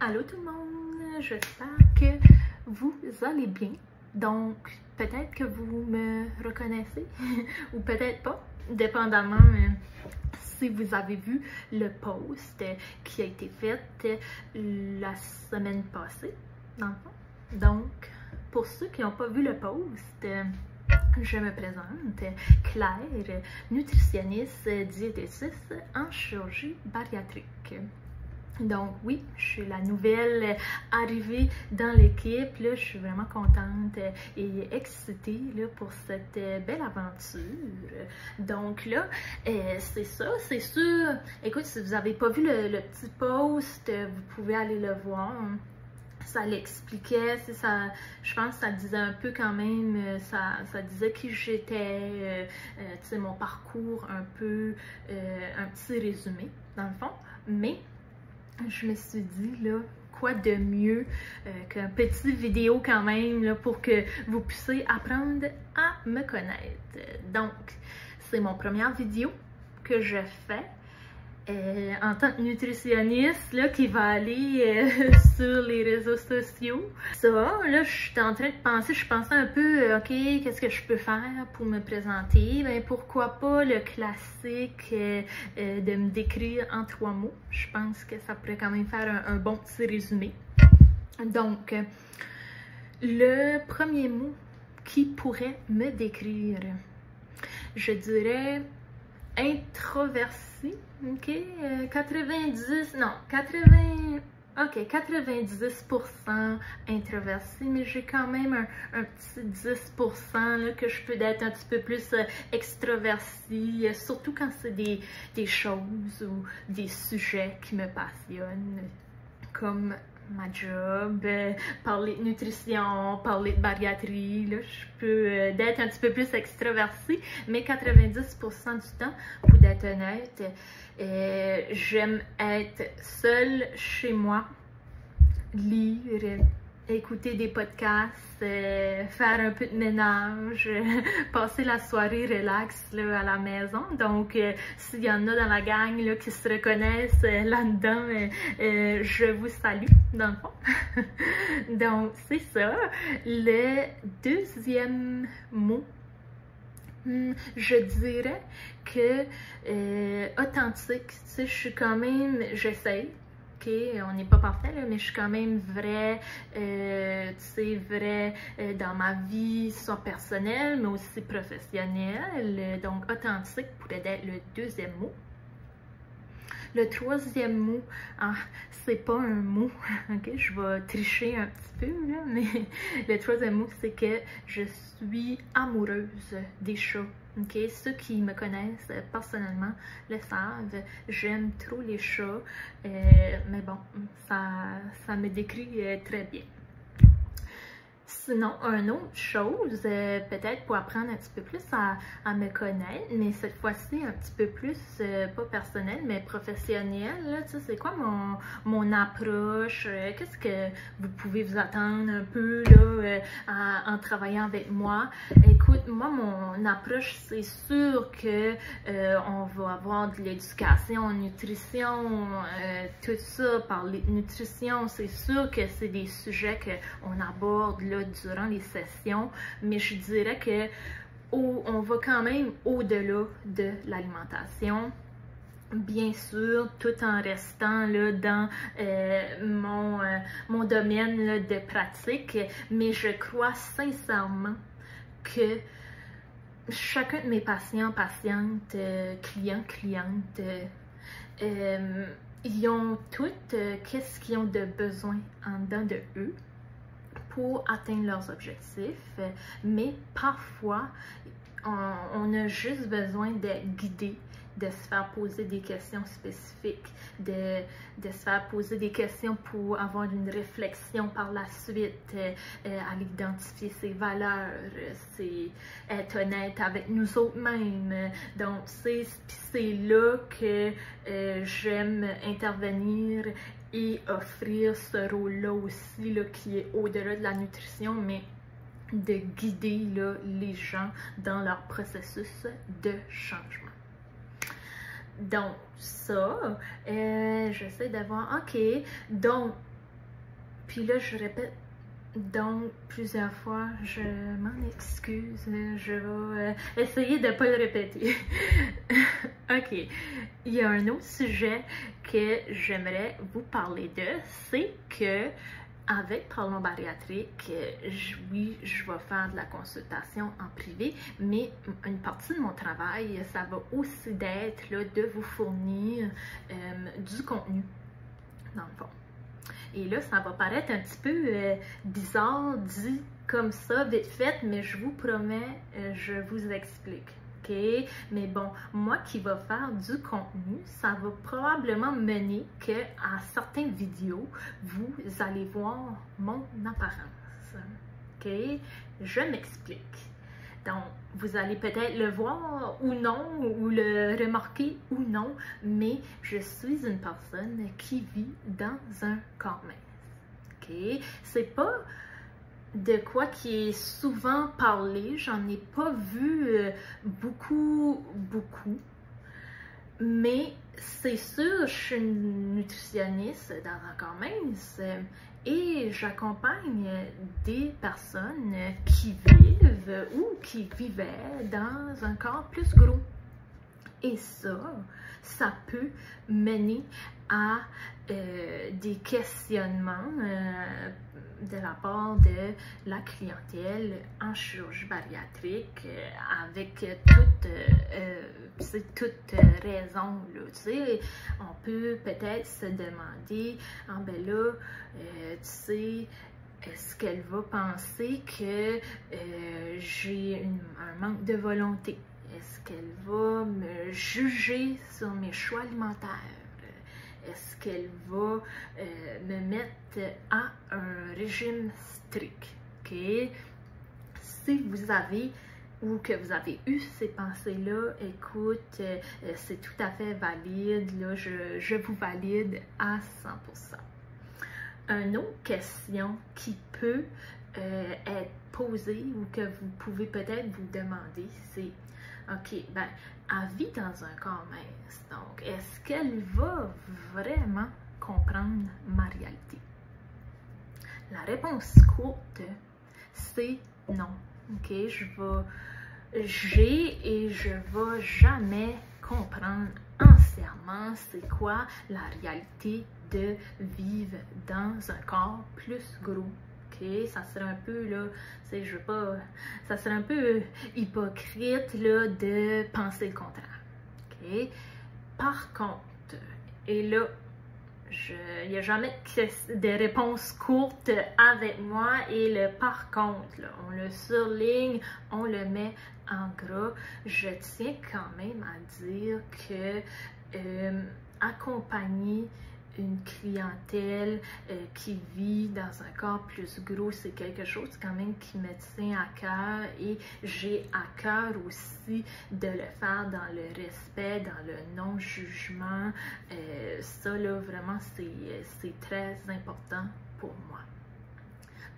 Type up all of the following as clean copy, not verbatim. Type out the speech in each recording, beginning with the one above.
Allô tout le monde, j'espère que vous allez bien. Donc, peut-être que vous me reconnaissez ou peut-être pas, dépendamment si vous avez vu le post qui a été fait la semaine passée, dans le fond. Donc, pour ceux qui n'ont pas vu le post, je me présente, Claire, nutritionniste, diététiste en chirurgie bariatrique. Donc oui, je suis la nouvelle arrivée dans l'équipe. Là, je suis vraiment contente et excitée là, pour cette belle aventure. Donc là, c'est ça, c'est sûr. Écoute, si vous n'avez pas vu le petit post, vous pouvez aller le voir. Ça l'expliquait, ça, je pense que ça disait un peu quand même, ça disait qui j'étais, tu sais, mon parcours un peu, un petit résumé dans le fond. Mais je me suis dit, là, quoi de mieux qu'un petit vidéo quand même, là, pour que vous puissiez apprendre à me connaître. Donc, c'est mon première vidéo que je fais en tant que nutritionniste, là, qui va aller sur les réseaux sociaux. Ça, là, je suis en train de penser, je pensais un peu, ok, qu'est-ce que je peux faire pour me présenter? Ben, pourquoi pas le classique de me décrire en 3 mots. Je pense que ça pourrait quand même faire un bon petit résumé. Donc, le premier mot qui pourrait me décrire, je dirais introverti, ok, 90% introverti, mais j'ai quand même un petit 10% là, que je peux être un petit peu plus extroverti, surtout quand c'est des choses ou des sujets qui me passionnent, comme ma job, parler de nutrition, parler de bariatrie, là, je peux d'être un petit peu plus extravertie, mais 90% du temps, pour être honnête, j'aime être seule chez moi, lire, écouter des podcasts, faire un peu de ménage, passer la soirée relax là, à la maison. Donc, s'il y en a dans la gang là, qui se reconnaissent là-dedans, je vous salue, dans le fond. Donc, c'est ça. Le deuxième mot, je dirais que authentique, tu sais, je suis quand même, j'essaye. Ok, on n'est pas parfait, là, mais je suis quand même vraie, tu sais, vraie dans ma vie, soit personnelle, mais aussi professionnelle. Donc, authentique pourrait être le deuxième mot. Le troisième mot, c'est pas un mot, ok, je vais tricher un petit peu, là, mais le troisième mot, c'est que je suis amoureuse des chats. Ok, ceux qui me connaissent personnellement le savent, j'aime trop les chats, mais bon, ça me décrit très bien. Sinon, une autre chose, peut-être pour apprendre un petit peu plus à me connaître, mais cette fois-ci un petit peu plus, pas personnel, mais professionnel, tu sais, c'est quoi mon approche, qu'est-ce que vous pouvez vous attendre un peu, là, en travaillant avec moi. Écoute, moi, mon approche, c'est sûr que on va avoir de l'éducation en nutrition, tout ça, parler de nutrition, c'est sûr que c'est des sujets qu'on aborde, là, durant les sessions, mais je dirais que on va quand même au-delà de l'alimentation, bien sûr, tout en restant là, dans mon domaine là, de pratique, mais je crois sincèrement que chacun de mes patients, patientes, clients, clientes, ils ont toutes qu'est-ce qu'ils ont de besoin en dedans de eux pour atteindre leurs objectifs, mais parfois, on a juste besoin d'être guidé, de se faire poser des questions spécifiques, de se faire poser des questions pour avoir une réflexion par la suite, à identifier ses valeurs, c'est être honnête avec nous autres-mêmes. Donc, c'est là que j'aime intervenir et offrir ce rôle-là aussi, là, qui est au-delà de la nutrition, mais de guider là, les gens dans leur processus de changement. Donc, ça, j'essaie d'avoir, ok, donc, Puis là, je répète donc plusieurs fois, je m'en excuse, je vais essayer de ne pas le répéter. Ok, il y a un autre sujet que j'aimerais vous parler de, c'est que avec Parlons Bariatrique, oui, je vais faire de la consultation en privé, mais une partie de mon travail, ça va aussi d'être de vous fournir du contenu, dans le fond. Et là, ça va paraître un petit peu bizarre dit comme ça, vite fait, mais je vous promets, je vous explique. OK? Mais bon, moi qui va faire du contenu, ça va probablement mener qu'à certaines vidéos, vous allez voir mon apparence. OK? Je m'explique. Donc, vous allez peut-être le voir ou non, ou le remarquer ou non, mais je suis une personne qui vit dans un corps mince. OK? C'est pas de quoi qui est souvent parlé, j'en ai pas vu beaucoup, mais c'est sûr, je suis une nutritionniste dans un corps mince et j'accompagne des personnes qui vivent ou qui vivaient dans un corps plus gros. Et ça peut mener à des questionnements de la part de la clientèle en chirurgie bariatrique avec toute raison. Là, tu sais, on peut peut-être se demander, ah ben là, tu sais, est-ce qu'elle va penser que j'ai un manque de volonté? Est-ce qu'elle va me juger sur mes choix alimentaires? Est-ce qu'elle va me mettre à un régime strict? Okay? Si vous avez ou que vous avez eu ces pensées-là, écoute, c'est tout à fait valide. Là, je vous valide à 100%. Une autre question qui peut être posée ou que vous pouvez peut-être vous demander, c'est OK, ben, elle vit dans un corps mince, donc est-ce qu'elle va vraiment comprendre ma réalité? La réponse courte, c'est non. OK, j'ai et je vais jamais comprendre entièrement c'est quoi la réalité de vivre dans un corps plus gros. Okay, ça serait un peu là, je veux pas, ça serait un peu hypocrite là de penser le contraire. Okay? Par contre, et là, il n'y a jamais de réponse courte avec moi et le par contre, là, on le surligne, on le met en gras. Je tiens quand même à dire que accompagner une clientèle qui vit dans un corps plus gros, c'est quelque chose quand même qui me tient à cœur et j'ai à cœur aussi de le faire dans le respect, dans le non-jugement. Ça, là, vraiment, c'est très important pour moi.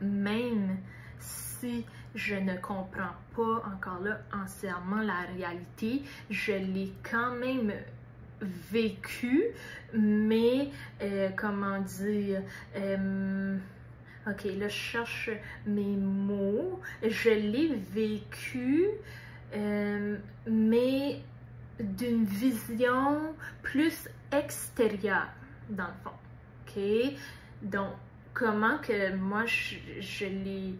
Même si je ne comprends pas encore là entièrement la réalité, je l'ai quand même vécu, mais comment dire, ok, là je cherche mes mots, je l'ai vécu, mais d'une vision plus extérieure, dans le fond, ok? Donc, comment que moi je l'ai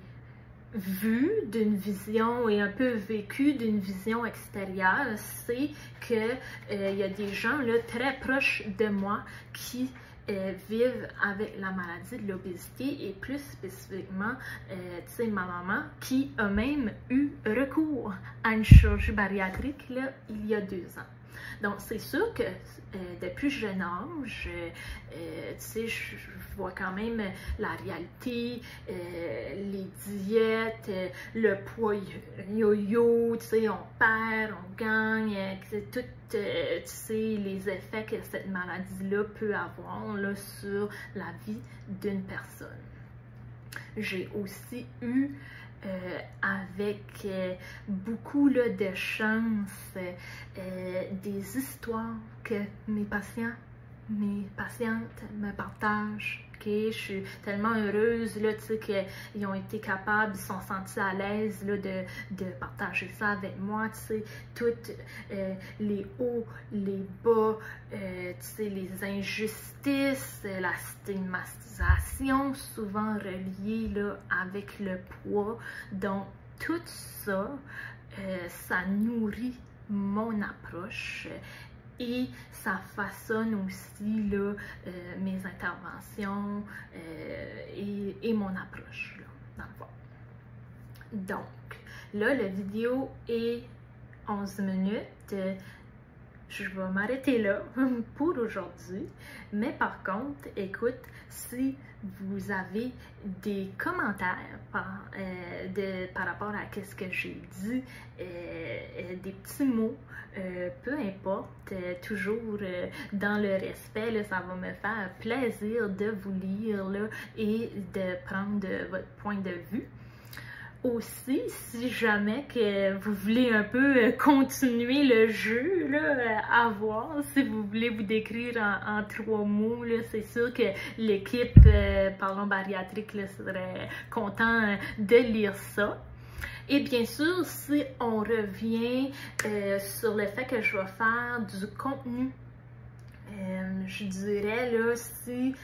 vu d'une vision et un peu vécu d'une vision extérieure, c'est que il y a des gens là très proches de moi qui vivent avec la maladie de l'obésité et plus spécifiquement, tu sais, ma maman qui a même eu recours à une chirurgie bariatrique là, il y a 2 ans. Donc, c'est sûr que depuis jeune âge, tu sais, je vois quand même la réalité, les diètes, le poids yo-yo, tu sais, on perd, on gagne, tout, tu sais, les effets que cette maladie-là peut avoir là, sur la vie d'une personne. J'ai aussi eu avec beaucoup là, de chance des histoires que mes patients mes patientes me partagent. Okay, je suis tellement heureuse là, tu sais, qu'ils ont été capables, ils sont sentis à l'aise là, de partager ça avec moi, tu sais, toutes les hauts, les bas, tu sais, les injustices, la stigmatisation souvent reliée là, avec le poids. Donc, tout ça, ça nourrit mon approche. Et ça façonne aussi là, mes interventions et mon approche, là, dans le fond. Donc, là, la vidéo est 11 minutes. Je vais m'arrêter là pour aujourd'hui. Mais par contre, écoute, si vous avez des commentaires par rapport à ce que j'ai dit, des petits mots, peu importe, toujours dans le respect, là, ça va me faire plaisir de vous lire là, et de prendre votre point de vue. Aussi, si jamais que vous voulez un peu continuer le jeu, là, à voir, si vous voulez vous décrire en 3 mots, c'est sûr que l'équipe Parlons Bariatrique là, serait content de lire ça. Et bien sûr, si on revient sur le fait que je vais faire du contenu, je dirais là, si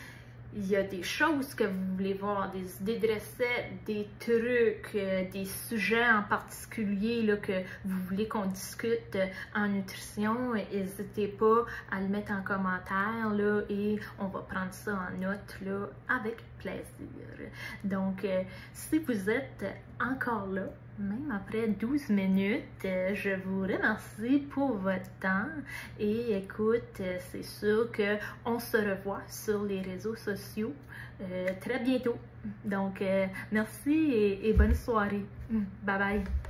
il y a des choses que vous voulez voir, des idées de recettes, des trucs, des sujets en particulier là, que vous voulez qu'on discute en nutrition, n'hésitez pas à le mettre en commentaire là, et on va prendre ça en note là, avec plaisir. Donc, si vous êtes encore là, même après 12 minutes, je vous remercie pour votre temps et écoute, c'est sûr qu'on se revoit sur les réseaux sociaux très bientôt. Donc, merci et bonne soirée. Bye bye!